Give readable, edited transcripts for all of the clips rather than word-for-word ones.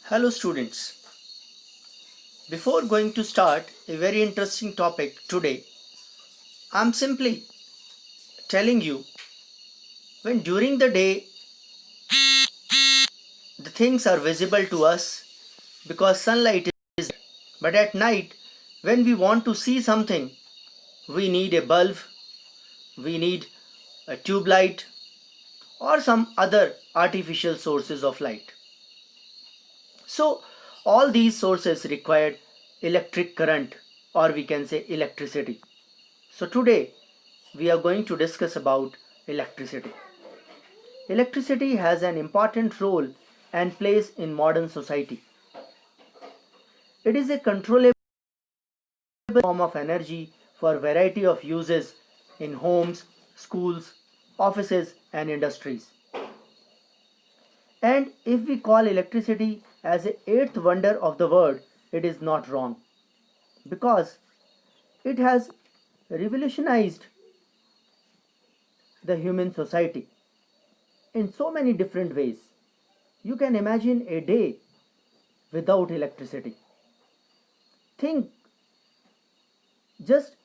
Hello students. Before going to start a very interesting topic today, I'm simply telling you when during the day the things are visible to us because sunlight is there. But at night when we want to see something, we need a bulb, we need a tube light or some other artificial sources of light. So all these sources required electric current or we can say electricity. So today we are going to discuss about electricity. Electricity has an important role and place in modern society. It is a controllable form of energy for a variety of uses in homes, schools, offices and industries. And if we call electricity as a eighth wonder of the world, it is not wrong because it has revolutionized the human society in so many different ways. You can imagine a day without electricity. Think, just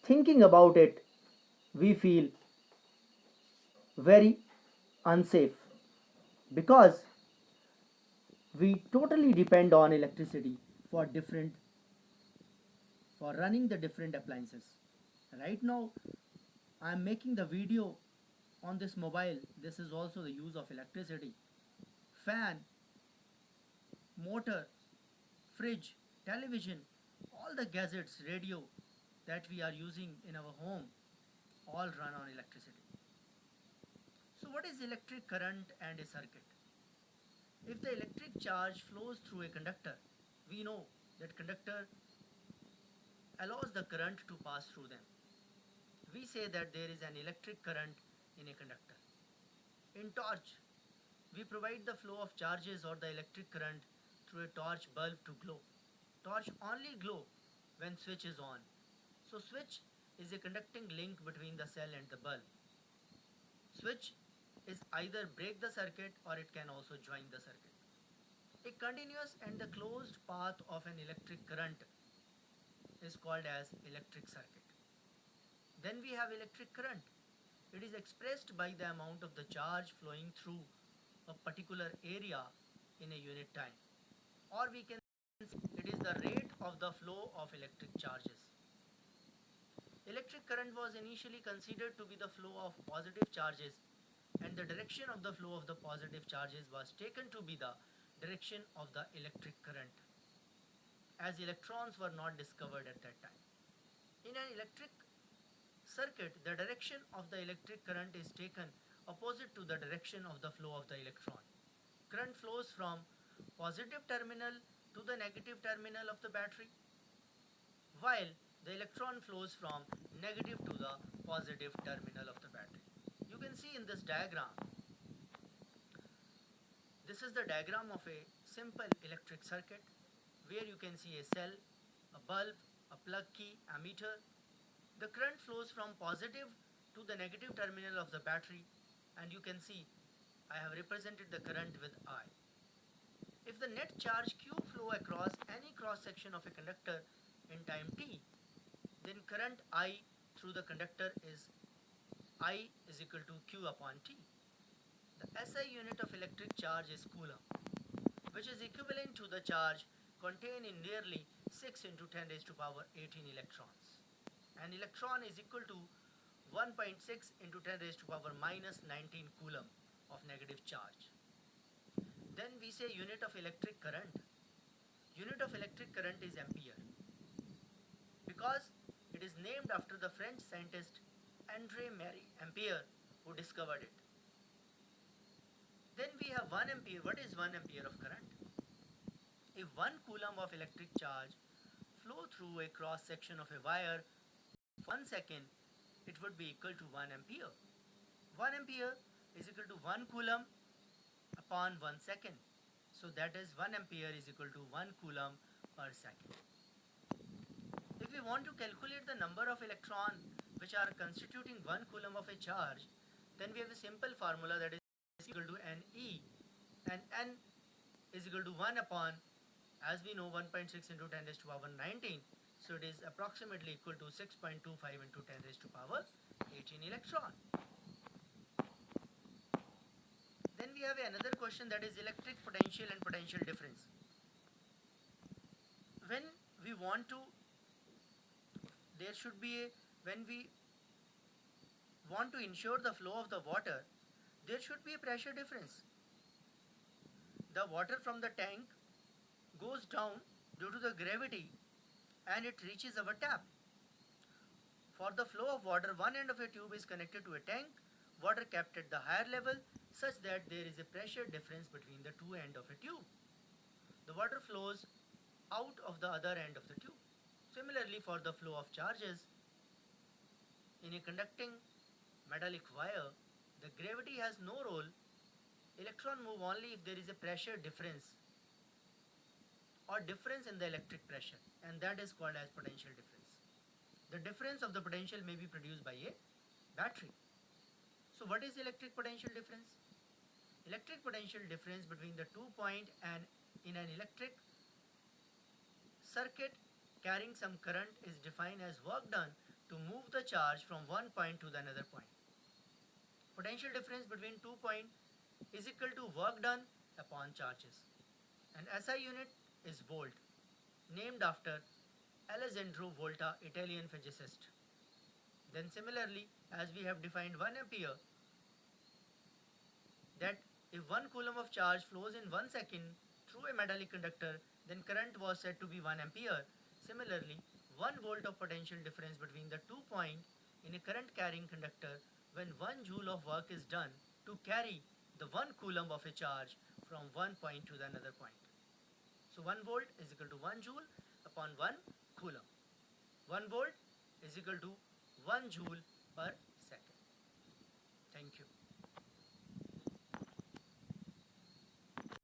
thinking about it, we feel very unsafe because we totally depend on electricity for different for running the different appliances. Right now, I am making the video on this mobile. This is also the use of electricity. Fan, motor, fridge, television, all the gadgets, radio that we are using in our home all run on electricity. So what is electric current and a circuit? If the electric charge flows through a conductor, we know that conductor allows the current to pass through them. We say that there is an electric current in a conductor. In torch, we provide the flow of charges or the electric current through a torch bulb to glow. Torch only glow when switch is on. So switch is a conducting link between the cell and the bulb. Switch is either break the circuit or it can also join the circuit. A continuous and the closed path of an electric current is called as electric circuit. Then we have electric current. It is expressed by the amount of the charge flowing through a particular area in a unit time. Or we can say it is the rate of the flow of electric charges. Electric current was initially considered to be the flow of positive charges and the direction of the flow of the positive charges was taken to be the direction of the electric current as electrons were not discovered at that time. In an electric circuit, the direction of the electric current is taken opposite to the direction of the flow of the electron. Current flows from positive terminal to the negative terminal of the battery, while the electron flows from negative to the positive terminal of the battery. You can see in this diagram, this is the diagram of a simple electric circuit where you can see a cell, a bulb, a plug key, ammeter. The current flows from positive to the negative terminal of the battery and you can see I have represented the current with I. If the net charge Q flow across any cross section of a conductor in time t, then current I through the conductor is I is equal to Q upon T. The SI unit of electric charge is coulomb, which is equivalent to the charge contained in nearly 6 into 10 raised to power 18 electrons. An electron is equal to 1.6 into 10 raised to power minus 19 coulomb of negative charge. Then we say unit of electric current. Unit of electric current is ampere because it is named after the French scientist André Marie Ampere who discovered it. Then we have 1 ampere. What is 1 ampere of current? If 1 coulomb of electric charge flow through a cross section of a wire for 1 second, it would be equal to 1 ampere. 1 ampere is equal to 1 coulomb upon 1 second. So that is 1 ampere is equal to 1 coulomb per second. If we want to calculate the number of electrons which are constituting 1 coulomb of a charge, then we have a simple formula that is equal to Ne, and N is equal to 1 upon, as we know, 1.6 into 10 raised to power 19. So it is approximately equal to 6.25 into 10 raised to power 18 electron. Then we have another question, that is electric potential and potential difference. When we want to, there should be a, when we want to ensure the flow of the water, there should be a pressure difference. The water from the tank goes down due to the gravity and it reaches our tap. For the flow of water, one end of a tube is connected to a tank, water kept at the higher level such that there is a pressure difference between the two ends of a tube. The water flows out of the other end of the tube. Similarly, for the flow of charges, in a conducting metallic wire, the gravity has no role. Electron move only if there is a pressure difference or difference in the electric pressure, and that is called as potential difference. The difference of the potential may be produced by a battery. So what is electric potential difference? Electric potential difference between the 2 point and in an electric circuit carrying some current is defined as work done to move the charge from one point to the another point. Potential difference between 2 points is equal to work done upon charges. And SI unit is volt, named after Alessandro Volta, Italian physicist. Then similarly, as we have defined 1 ampere, that if 1 coulomb of charge flows in 1 second through a metallic conductor, then current was said to be 1 ampere. Similarly, 1 volt of potential difference between the 2 points in a current carrying conductor when 1 joule of work is done to carry the 1 coulomb of a charge from one point to the another point. So 1 volt is equal to 1 joule upon 1 coulomb. 1 volt is equal to 1 joule per second. Thank you.